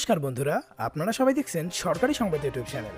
নমস্কার বন্ধুরা, আপনারা সবাই দেখছেন সরকারি সংবাদ ইউটিউব চ্যানেল।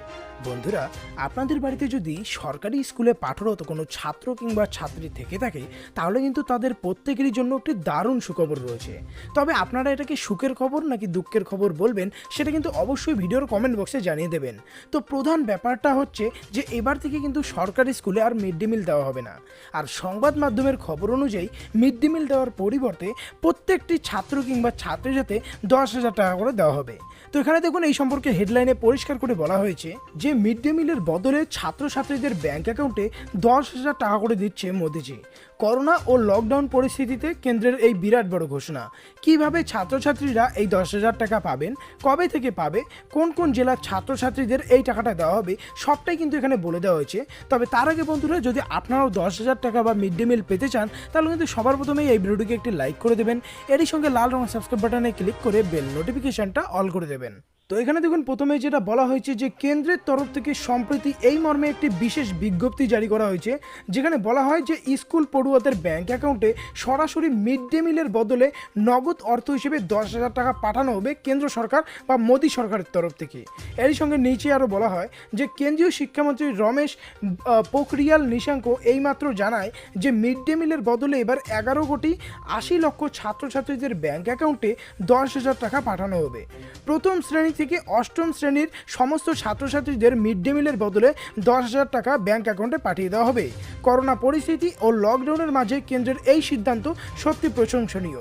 বন্ধুরা, আপনাদের বাড়িতে যদি সরকারি স্কুলে পাঠরত কোনো ছাত্র কিংবা ছাত্রী থেকে থাকে, তাহলে কিন্তু তাদের প্রত্যেকেরই জন্য একটি দারুণ সুখবর রয়েছে। তবে আপনারা এটাকে সুখের খবর নাকি দুঃখের খবর বলবেন, সেটা কিন্তু অবশ্যই ভিডিওর কমেন্ট বক্সে জানিয়ে দেবেন। তো প্রধান ব্যাপারটা হচ্ছে যে এবার থেকে কিন্তু সরকারি স্কুলে আর মিড ডে মিল দেওয়া হবে না। আর সংবাদ মাধ্যমের খবর অনুযায়ী মিড ডে মিল দেওয়ার পরিবর্তে প্রত্যেকটি ছাত্র কিংবা ছাত্রীর হাতে 10,000 টাকা করে দেওয়া হবে। তো এখানে দেখুন, এই সম্পর্কে হেডলাইনে পরিষ্কার করে বলা হয়েছে যে মিড ডে মিলের বদলে ছাত্রছাত্রীদের ব্যাংক অ্যাকাউন্টে 10,000 টাকা করে দিচ্ছে মোদিজি। করোনা ও লকডাউন পরিস্থিতিতে কেন্দ্রের এই বিরাট বড় ঘোষণা। কিভাবে ছাত্রছাত্রীরা এই 10,000 টাকা পাবেন, কবে থেকে পাবে, কোন কোন জেলার ছাত্রছাত্রীদের এই টাকাটা দেওয়া হবে, সবটাই কিন্তু এখানে বলে দেওয়া হয়েছে। তবে তার আগে বন্ধুরা, যদি আপনারাও 10,000 টাকা বা মিড ডে মিল পেতে চান, তাহলে কিন্তু সবার প্রথমেই এই ভিডিওটিকে একটি লাইক করে দেবেন। এরই সঙ্গে লাল রঙের সাবস্ক্রাইব বাটনে ক্লিক করে বেল নোটিফিকেশনটা অল করে দেবেন। তো এখানে দেখুন, প্রথমে যেটা বলা হয়েছে যে কেন্দ্রের তরফ থেকে সম্প্রতি এই মর্মে একটি বিশেষ বিজ্ঞপ্তি জারি করা হয়েছে, যেখানে বলা হয় যে স্কুল পড়ুয়াদের ব্যাংক অ্যাকাউন্টে সরাসরি মিড ডে মিলের বদলে নগদ অর্থ হিসেবে 10,000 টাকা পাঠানো হবে কেন্দ্র সরকার বা মোদী সরকারের তরফ থেকে। এরই সঙ্গে নিচে আরও বলা হয় যে কেন্দ্রীয় শিক্ষামন্ত্রী রমেশ পোখরিয়াল নিশাঙ্ক এইমাত্র জানায় যে মিড ডে মিলের বদলে এবার 11,80,00,000 ছাত্রছাত্রীদের ব্যাংক অ্যাকাউন্টে 10,000 টাকা পাঠানো হবে। প্রথম শ্রেণী থেকে অষ্টম শ্রেণীর সমস্ত ছাত্রছাত্রীদের মিড ডে মিলের বদলে 10,000 টাকা ব্যাংক অ্যাকাউন্টে পাঠিয়ে দেওয়া হবে। করোনা পরিস্থিতি ও লকডাউনের মাঝে কেন্দ্রের এই সিদ্ধান্ত সত্যি প্রশংসনীয়।